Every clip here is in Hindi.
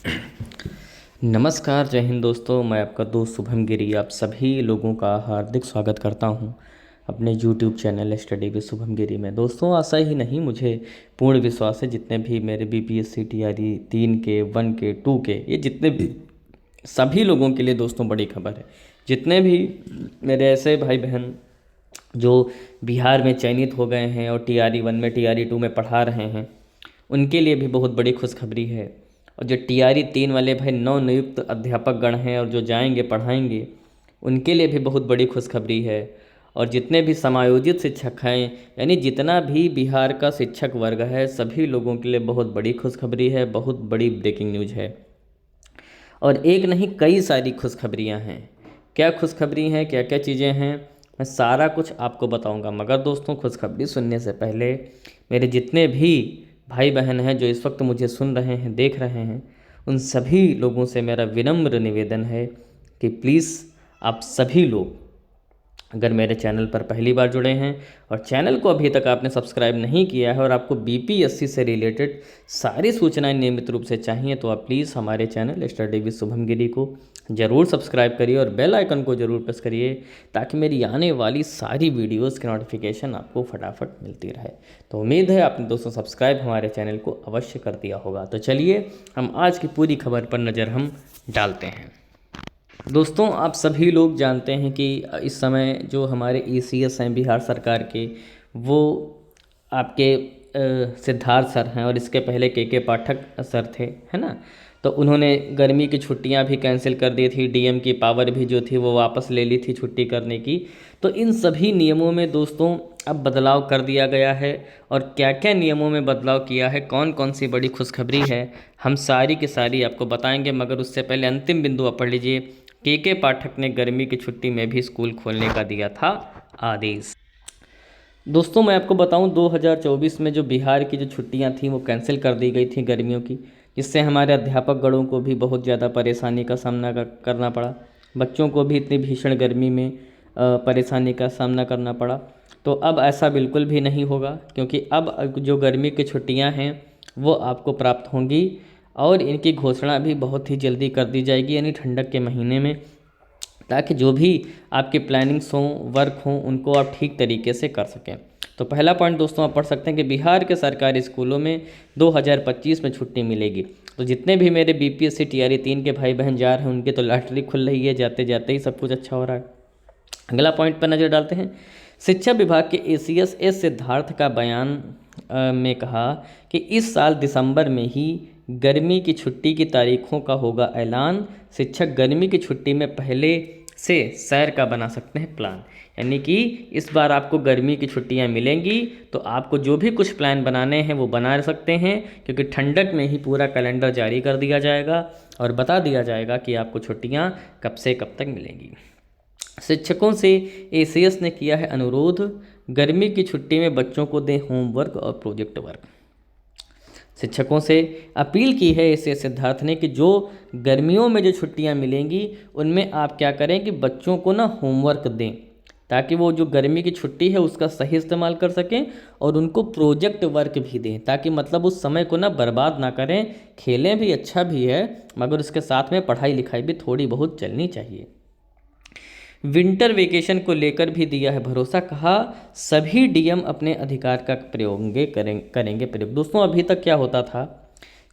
नमस्कार, जय हिंद दोस्तों। मैं आपका दोस्त शुभम गिरी आप सभी लोगों का हार्दिक स्वागत करता हूं अपने YouTube channel study with Shubham Giri में। दोस्तों, आशा ही नहीं, मुझे पूर्ण विश्वास है जितने भी मेरे बीपीएससी टीआरई 3 के 1 के 2 के ये जितने भी सभी लोगों के लिए दोस्तों बड़ी खबर है। जितने भी मेरे ऐसे भाई बहन जो बिहार में चयनित हो गए हैं और टीआरई 1 में टीआरई 2 में पढ़ा रहे हैं, उनके लिए भी बहुत बड़ी खुशखबरी है। और जो टीआरई 3 वाले भाई नवनियुक्त अध्यापक गण हैं और जो जाएंगे पढ़ाएंगे, उनके लिए भी बहुत बड़ी खुशखबरी है। और जितने भी समायोजित शिक्षक हैं, यानी जितना भी बिहार का शिक्षक वर्ग है, सभी लोगों के लिए बहुत बड़ी खुशखबरी है, बहुत बड़ी ब्रेकिंग न्यूज़ है। और एक नहीं, कई सारी खुशखबरियाँ हैं। क्या खुशखबरी हैं, क्या क्या चीज़ें हैं, मैं सारा कुछ आपको बताऊंगा। मगर दोस्तों, खुशखबरी सुनने से पहले मेरे जितने भी भाई बहन हैं जो इस वक्त मुझे सुन रहे हैं, देख रहे हैं, उन सभी लोगों से मेरा विनम्र निवेदन है कि प्लीज़ आप सभी लोग अगर मेरे चैनल पर पहली बार जुड़े हैं और चैनल को अभी तक आपने सब्सक्राइब नहीं किया है और आपको बीपीएससी से रिलेटेड सारी सूचनाएं नियमित रूप से चाहिए, तो आप प्लीज़ हमारे चैनल स्टडी विद शुभम गिरी को ज़रूर सब्सक्राइब करिए और बेल आइकन को ज़रूर प्रेस करिए, ताकि मेरी आने वाली सारी वीडियोज़ की नोटिफिकेशन आपको फटाफट मिलती रहे। तो उम्मीद है आपने दोस्तों सब्सक्राइब हमारे चैनल को अवश्य कर दिया होगा। तो चलिए हम आज की पूरी खबर पर नज़र हम डालते हैं। दोस्तों, आप सभी लोग जानते हैं कि इस समय जो हमारे ईसीएस हैं बिहार सरकार के, वो आपके सिद्धार्थ सर हैं और इसके पहले के पाठक सर थे, है ना। तो उन्होंने गर्मी की छुट्टियां भी कैंसिल कर दी थी, डीएम की पावर भी जो थी वो वापस ले ली थी छुट्टी करने की। तो इन सभी नियमों में दोस्तों अब बदलाव कर दिया गया है। और क्या क्या नियमों में बदलाव किया है, कौन कौन सी बड़ी खुशखबरी है, हम सारी की सारी आपको बताएंगे। मगर उससे पहले अंतिम बिंदु आप पढ़ लीजिए। के पाठक ने गर्मी की छुट्टी में भी स्कूल खोलने का दिया था आदेश। दोस्तों, मैं आपको बताऊं, 2024 में जो बिहार की जो छुट्टियां थी वो कैंसिल कर दी गई थी गर्मियों की, जिससे हमारे अध्यापक गणों को भी बहुत ज़्यादा परेशानी का सामना करना पड़ा। बच्चों को भी इतनी भीषण गर्मी में परेशानी का सामना करना पड़ा। तो अब ऐसा बिल्कुल भी नहीं होगा, क्योंकि अब जो गर्मी की छुट्टियां हैं वो आपको प्राप्त होंगी और इनकी घोषणा भी बहुत ही जल्दी कर दी जाएगी, यानी ठंडक के महीने में, ताकि जो भी आपके प्लानिंग्स हों, वर्क हों, उनको आप ठीक तरीके से कर सकें। तो पहला पॉइंट दोस्तों आप पढ़ सकते हैं कि बिहार के सरकारी स्कूलों में 2025 में छुट्टी मिलेगी। तो जितने भी मेरे बीपीएससी टीआरई 3 के भाई बहन जा रहे हैं, उनके तो लॉटरी खुल रही है, जाते जाते ही सब कुछ अच्छा हो रहा है। अगला पॉइंट पर नज़र डालते हैं। शिक्षा विभाग के एसीएस एस सिद्धार्थ का बयान में कहा कि इस साल दिसंबर में ही गर्मी की छुट्टी की तारीखों का होगा ऐलान। शिक्षक गर्मी की छुट्टी में पहले से सैर का बना सकते हैं प्लान, यानी कि इस बार आपको गर्मी की छुट्टियां मिलेंगी तो आपको जो भी कुछ प्लान बनाने हैं वो बना सकते हैं, क्योंकि ठंडक में ही पूरा कैलेंडर जारी कर दिया जाएगा और बता दिया जाएगा कि आपको छुट्टियां कब से कब तक मिलेंगी। शिक्षकों से एसीएस ने किया है अनुरोध, गर्मी की छुट्टी में बच्चों को दें होमवर्क और प्रोजेक्ट वर्क। शिक्षकों से अपील की है एसीएस सिद्धार्थ ने कि जो गर्मियों में जो छुट्टियां मिलेंगी उनमें आप क्या करें कि बच्चों को ना होमवर्क दें, ताकि वो जो गर्मी की छुट्टी है उसका सही इस्तेमाल कर सकें, और उनको प्रोजेक्ट वर्क भी दें, ताकि मतलब उस समय को ना बर्बाद ना करें। खेलें भी अच्छा भी है, मगर उसके साथ में पढ़ाई लिखाई भी थोड़ी बहुत चलनी चाहिए। विंटर वेकेशन को लेकर भी दिया है भरोसा, कहा सभी डीएम अपने अधिकार का करेंगे प्रयोग। दोस्तों, अभी तक क्या होता था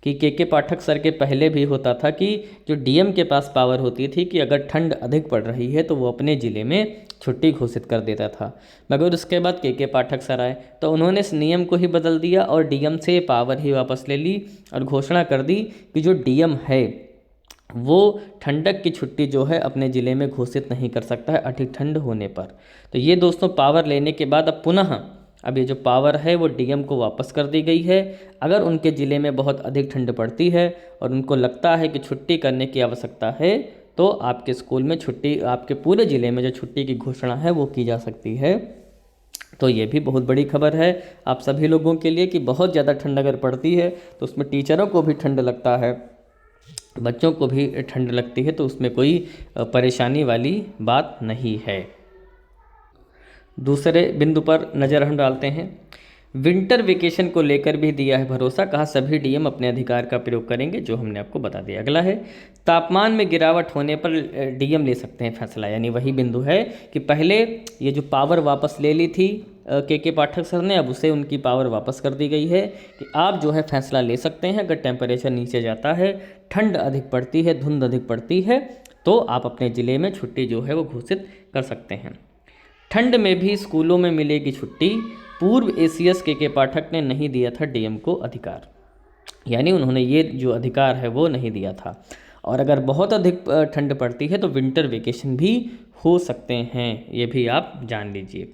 कि के पाठक सर के पहले भी होता था कि जो डीएम के पास पावर होती थी कि अगर ठंड अधिक पड़ रही है तो वो अपने ज़िले में छुट्टी घोषित कर देता था। मगर उसके बाद के पाठक सर आए तो उन्होंने इस नियम को ही बदल दिया और डीएम से पावर ही वापस ले ली और घोषणा कर दी कि जो डीएम है वो ठंडक की छुट्टी जो है अपने ज़िले में घोषित नहीं कर सकता है अधिक ठंड होने पर। तो ये दोस्तों पावर लेने के बाद अब पुनः अब ये जो पावर है वो डीएम को वापस कर दी गई है। अगर उनके ज़िले में बहुत अधिक ठंड पड़ती है और उनको लगता है कि छुट्टी करने की आवश्यकता है, तो आपके स्कूल में छुट्टी, आपके पूरे ज़िले में जो छुट्टी की घोषणा है वो की जा सकती है। तो ये भी बहुत बड़ी खबर है आप सभी लोगों के लिए कि बहुत ज़्यादा ठंड अगर पड़ती है तो उसमें टीचरों को भी ठंड लगता है, बच्चों को भी ठंड लगती है, तो उसमें कोई परेशानी वाली बात नहीं है। दूसरे बिंदु पर नज़र हम डालते हैं। विंटर वेकेशन को लेकर भी दिया है भरोसा, कहा सभी डीएम अपने अधिकार का प्रयोग करेंगे, जो हमने आपको बता दिया। अगला है तापमान में गिरावट होने पर डीएम ले सकते हैं फैसला, यानी वही बिंदु है कि पहले ये जो पावर वापस ले ली थी के पाठक सर ने, अब उसे उनकी पावर वापस कर दी गई है कि आप जो है फैसला ले सकते हैं अगर टेम्परेचर नीचे जाता है, ठंड अधिक पड़ती है, धुंध अधिक पड़ती है, तो आप अपने ज़िले में छुट्टी जो है वो घोषित कर सकते हैं। ठंड में भी स्कूलों में मिलेगी छुट्टी, पूर्व एसीएस के पाठक ने नहीं दिया था डीएम को अधिकार, यानी उन्होंने ये जो अधिकार है वो नहीं दिया था। और अगर बहुत अधिक ठंड पड़ती है तो विंटर वेकेशन भी हो सकते हैं, ये भी आप जान लीजिए।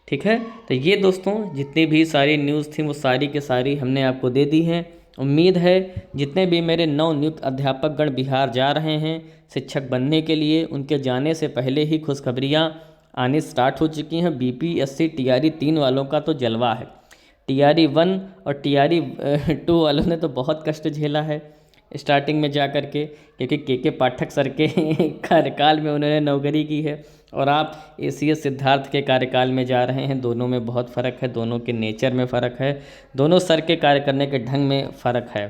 ठीक है, तो ये दोस्तों जितनी भी सारी न्यूज़ थी वो सारी के सारी हमने आपको दे दी हैं। उम्मीद है जितने भी मेरे नवनियुक्त अध्यापक गण बिहार जा रहे हैं शिक्षक बनने के लिए, उनके जाने से पहले ही खुशखबरियाँ आने स्टार्ट हो चुकी हैं। बीपीएससी टीआरई 3 वालों का तो जलवा है, टीआरई 1 और टीआरई 2 वालों ने तो बहुत कष्ट झेला है स्टार्टिंग में जा कर के, क्योंकि के पाठक सर के कार्यकाल में उन्होंने नौकरी की है और आप एसीएस सिद्धार्थ के कार्यकाल में जा रहे हैं। दोनों में बहुत फ़र्क है, दोनों के नेचर में फ़र्क है, दोनों सर के कार्य करने के ढंग में फ़र्क है।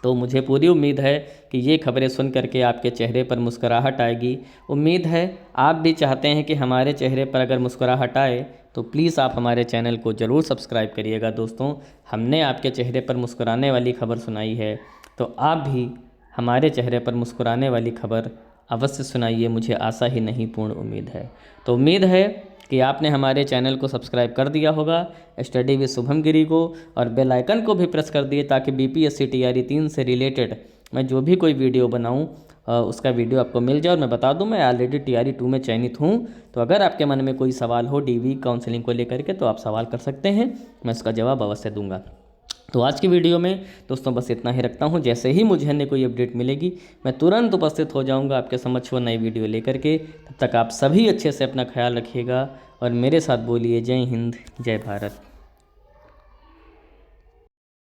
तो मुझे पूरी उम्मीद है कि ये खबरें सुन करके आपके चेहरे पर मुस्कुराहट आएगी। उम्मीद है आप भी चाहते हैं कि हमारे चेहरे पर अगर मुस्कुराहट आए तो प्लीज़ आप हमारे चैनल को ज़रूर सब्सक्राइब करिएगा। दोस्तों हमने आपके चेहरे पर मुस्कुराने वाली खबर सुनाई है, तो आप भी हमारे चेहरे पर मुस्कुराने वाली खबर अवश्य सुनाइए, मुझे आशा ही नहीं पूर्ण उम्मीद है। तो उम्मीद है कि आपने हमारे चैनल को सब्सक्राइब कर दिया होगा, स्टडी विद शुभम गिरी को, और बेल आइकन को भी प्रेस कर दिए ताकि बीपीएससी टीआरई 3 से रिलेटेड मैं जो भी कोई वीडियो बनाऊं उसका वीडियो आपको मिल जाए। और मैं बता दूं मैं ऑलरेडी टीआरई 2 में चयनित हूं, तो अगर आपके मन में कोई सवाल हो डीवी काउंसलिंग को लेकर के तो आप सवाल कर सकते हैं, मैं उसका जवाब अवश्य दूंगा। तो आज की वीडियो में दोस्तों बस इतना ही रखता हूं। जैसे ही मुझे अन्य कोई अपडेट मिलेगी मैं तुरंत उपस्थित हो जाऊंगा आपके समक्ष वो नई वीडियो लेकर के। तब तक आप सभी अच्छे से अपना ख्याल रखिएगा और मेरे साथ बोलिए जय हिंद जय भारत।